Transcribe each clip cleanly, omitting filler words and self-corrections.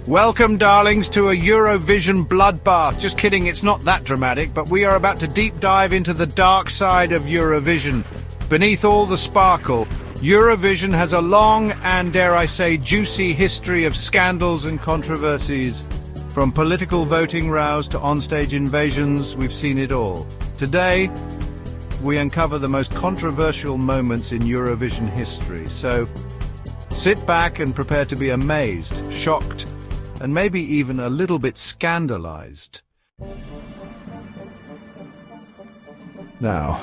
Welcome, darlings, to a Eurovision bloodbath. Just kidding, it's not that dramatic, but we are about to deep dive into the dark side of Eurovision. Beneath all the sparkle, Eurovision has a long and, dare I say, juicy history of scandals and controversies. From political voting rows to onstage invasions, we've seen it all. Today, we uncover the most controversial moments in Eurovision history. So, sit back and prepare to be amazed, shocked, and maybe even a little bit scandalized. Now,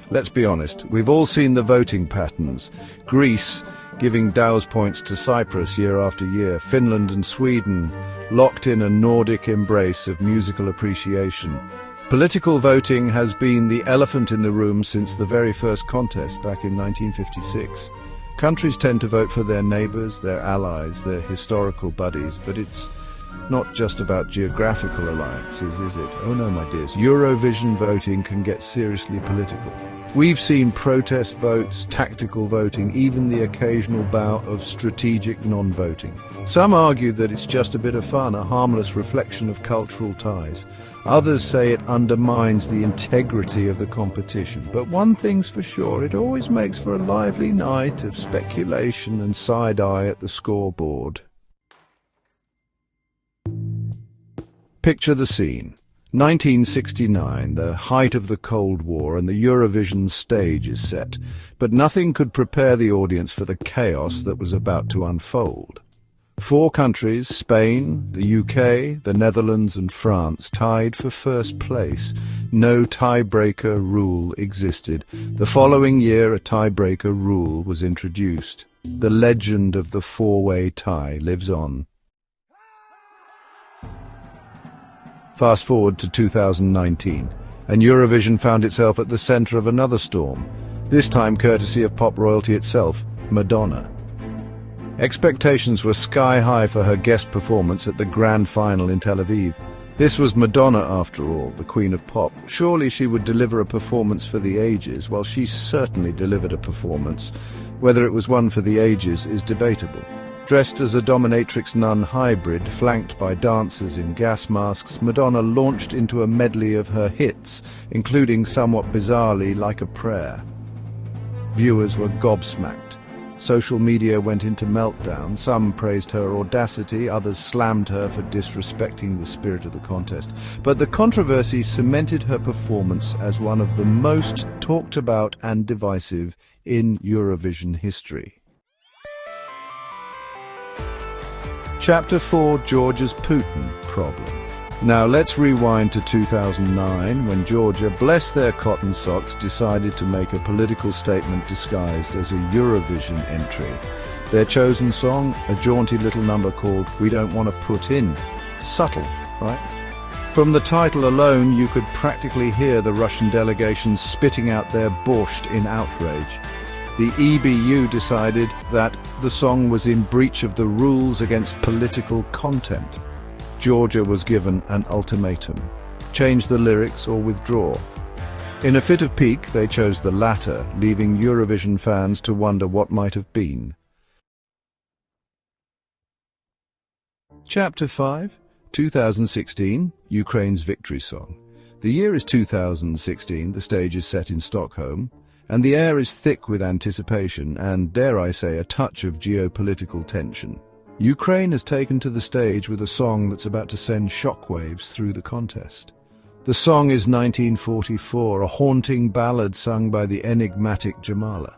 let's be honest, we've all seen the voting patterns. Greece giving Dow's points to Cyprus year after year, Finland and Sweden locked in a Nordic embrace of musical appreciation. Political voting has been the elephant in the room since the very first contest back in 1956. Countries tend to vote for their neighbours, their allies, their historical buddies, but it's not just about geographical alliances, is it? Oh no, my dears, Eurovision voting can get seriously political. We've seen protest votes, tactical voting, even the occasional bout of strategic non-voting. Some argue that it's just a bit of fun, a harmless reflection of cultural ties. Others say it undermines the integrity of the competition. But one thing's for sure, it always makes for a lively night of speculation and side-eye at the scoreboard. Picture the scene. 1969, the height of the Cold War, and the Eurovision stage is set. But nothing could prepare the audience for the chaos that was about to unfold. 4 countries, Spain, the UK, the Netherlands and France, tied for first place. No tiebreaker rule existed. The following year, a tiebreaker rule was introduced. The legend of the 4-way tie lives on. Fast forward to 2019, and Eurovision found itself at the centre of another storm, this time courtesy of pop royalty itself, Madonna. Expectations were sky high for her guest performance at the grand final in Tel Aviv. This was Madonna, after all, the queen of pop. Surely she would deliver a performance for the ages. Well, she certainly delivered a performance. Whether it was one for the ages is debatable. Dressed as a dominatrix nun hybrid, flanked by dancers in gas masks, Madonna launched into a medley of her hits, including, somewhat bizarrely, Like a Prayer. Viewers were gobsmacked. Social media went into meltdown. Some praised her audacity, others slammed her for disrespecting the spirit of the contest. But the controversy cemented her performance as one of the most talked about and divisive in Eurovision history. Chapter 4, Georgia's Putin problem. Now let's rewind to 2009, when Georgia, bless their cotton socks, decided to make a political statement disguised as a Eurovision entry. Their chosen song, a jaunty little number called We Don't Want to Put In. Subtle, right? From the title alone, you could practically hear the Russian delegation spitting out their borscht in outrage. The EBU decided that the song was in breach of the rules against political content. Georgia was given an ultimatum: change the lyrics or withdraw. In a fit of pique, they chose the latter, leaving Eurovision fans to wonder what might have been. Chapter 5, 2016, Ukraine's victory song. The year is 2016, the stage is set in Stockholm, and the air is thick with anticipation and, dare I say, a touch of geopolitical tension. Ukraine has taken to the stage with a song that's about to send shockwaves through the contest. The song is 1944, a haunting ballad sung by the enigmatic Jamala.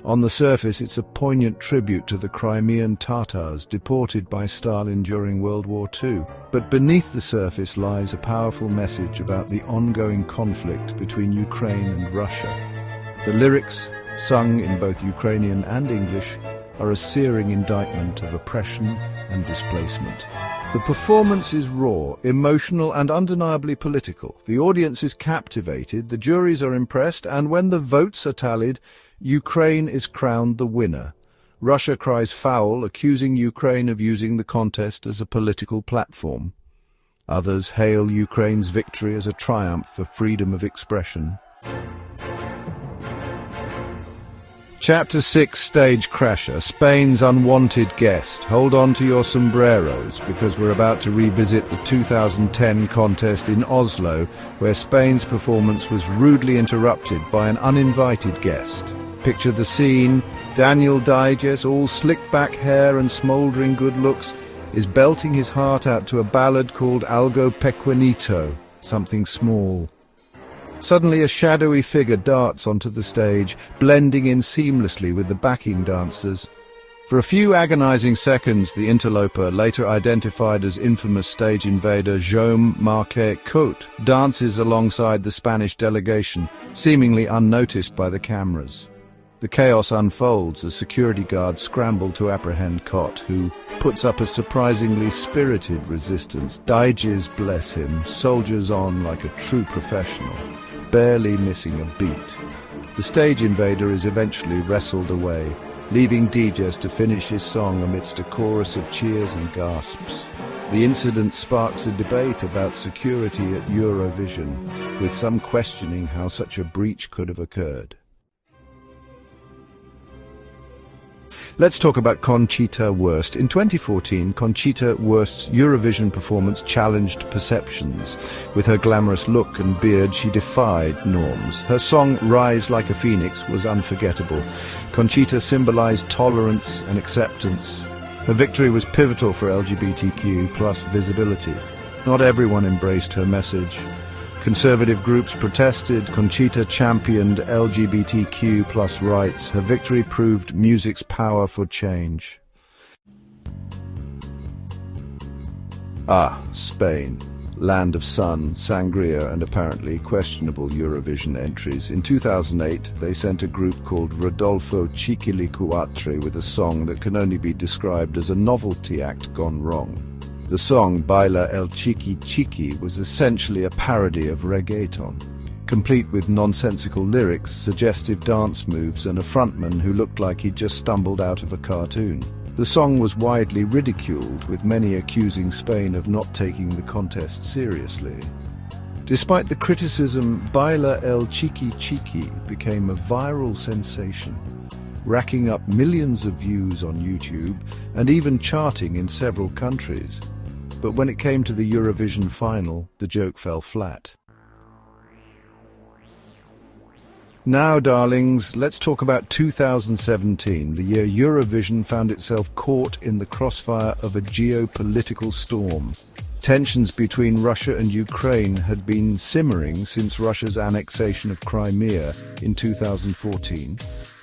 On the surface, it's a poignant tribute to the Crimean Tatars deported by Stalin during World War II. But beneath the surface lies a powerful message about the ongoing conflict between Ukraine and Russia. The lyrics, sung in both Ukrainian and English, are a searing indictment of oppression and displacement. The performance is raw, emotional and undeniably political. The audience is captivated, the juries are impressed, and when the votes are tallied, Ukraine is crowned the winner. Russia cries foul, accusing Ukraine of using the contest as a political platform. Others hail Ukraine's victory as a triumph for freedom of expression. Chapter 6, Stage Crasher, Spain's unwanted guest. Hold on to your sombreros, because we're about to revisit the 2010 contest in Oslo, where Spain's performance was rudely interrupted by an uninvited guest. Picture the scene. Daniel Diges, all slick-back hair and smouldering good looks, is belting his heart out to a ballad called Algo Pequeñito, something small. Suddenly a shadowy figure darts onto the stage, blending in seamlessly with the backing dancers. For a few agonizing seconds, the interloper, later identified as infamous stage invader Jaume Marquet Cote, dances alongside the Spanish delegation, seemingly unnoticed by the cameras. The chaos unfolds as security guards scramble to apprehend Cote, who puts up a surprisingly spirited resistance. Diges, bless him, soldiers on like a true professional, barely missing a beat. The stage invader is eventually wrestled away, leaving Diges to finish his song amidst a chorus of cheers and gasps. The incident sparks a debate about security at Eurovision, with some questioning how such a breach could have occurred. Let's talk about Conchita Wurst. In 2014, Conchita Wurst's Eurovision performance challenged perceptions. With her glamorous look and beard, she defied norms. Her song, Rise Like a Phoenix, was unforgettable. Conchita symbolized tolerance and acceptance. Her victory was pivotal for LGBTQ+ visibility. Not everyone embraced her message. Conservative groups protested. Conchita championed LGBTQ+ rights. Her victory proved music's power for change. Spain. Land of sun, sangria, and apparently questionable Eurovision entries. In 2008, they sent a group called Rodolfo Chiquilicuatre with a song that can only be described as a novelty act gone wrong. The song Baila el Chiqui Chiqui was essentially a parody of reggaeton, complete with nonsensical lyrics, suggestive dance moves, and a frontman who looked like he'd just stumbled out of a cartoon. The song was widely ridiculed, with many accusing Spain of not taking the contest seriously. Despite the criticism, Baila el Chiqui Chiqui became a viral sensation, racking up millions of views on YouTube and even charting in several countries. But when it came to the Eurovision final, the joke fell flat. Now, darlings, let's talk about 2017, the year Eurovision found itself caught in the crossfire of a geopolitical storm. Tensions between Russia and Ukraine had been simmering since Russia's annexation of Crimea in 2014.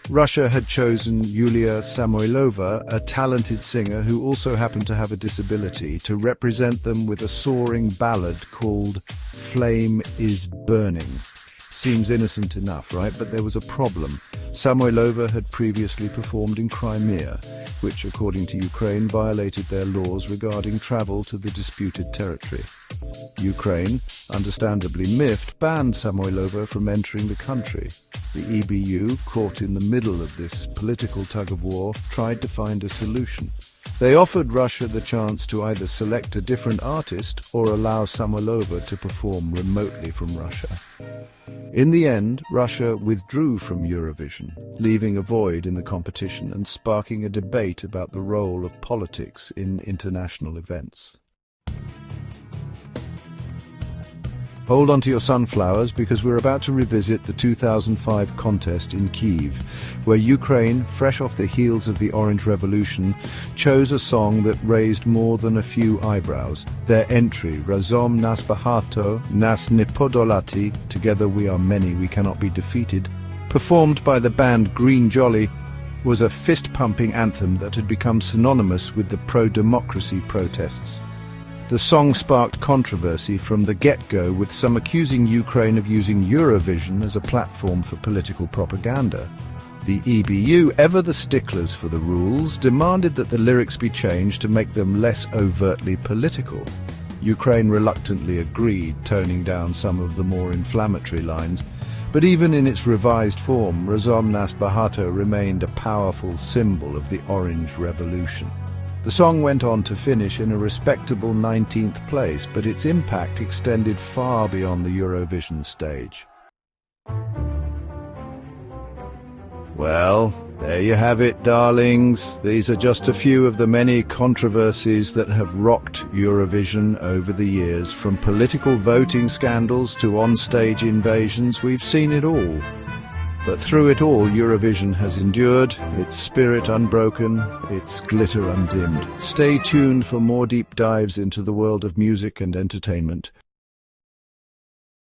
Russia had chosen Yulia Samoylova, a talented singer who also happened to have a disability, to represent them with a soaring ballad called Flame is Burning. Seems innocent enough, right? But there was a problem. Samoylova had previously performed in Crimea, which, according to Ukraine, violated their laws regarding travel to the disputed territory. Ukraine, understandably miffed, banned Samoylova from entering the country. The EBU, caught in the middle of this political tug-of-war, tried to find a solution. They offered Russia the chance to either select a different artist or allow Samoylova to perform remotely from Russia. In the end, Russia withdrew from Eurovision, leaving a void in the competition and sparking a debate about the role of politics in international events. Hold on to your sunflowers, because we're about to revisit the 2005 contest in Kyiv, where Ukraine, fresh off the heels of the Orange Revolution, chose a song that raised more than a few eyebrows. Their entry, Razom nas bahato, nas nepodolati, Together we are many, we cannot be defeated, performed by the band Green Jolly, was a fist-pumping anthem that had become synonymous with the pro-democracy protests. The song sparked controversy from the get-go, with some accusing Ukraine of using Eurovision as a platform for political propaganda. The EBU, ever the sticklers for the rules, demanded that the lyrics be changed to make them less overtly political. Ukraine reluctantly agreed, toning down some of the more inflammatory lines. But even in its revised form, Razom nas bahato remained a powerful symbol of the Orange Revolution. The song went on to finish in a respectable 19th place, but its impact extended far beyond the Eurovision stage. Well, There you have it, darlings. These are just a few of the many controversies that have rocked Eurovision over the years. From political voting scandals to on-stage invasions, we've seen it all. But through it all, Eurovision has endured, its spirit unbroken, its glitter undimmed. Stay tuned for more deep dives into the world of music and entertainment.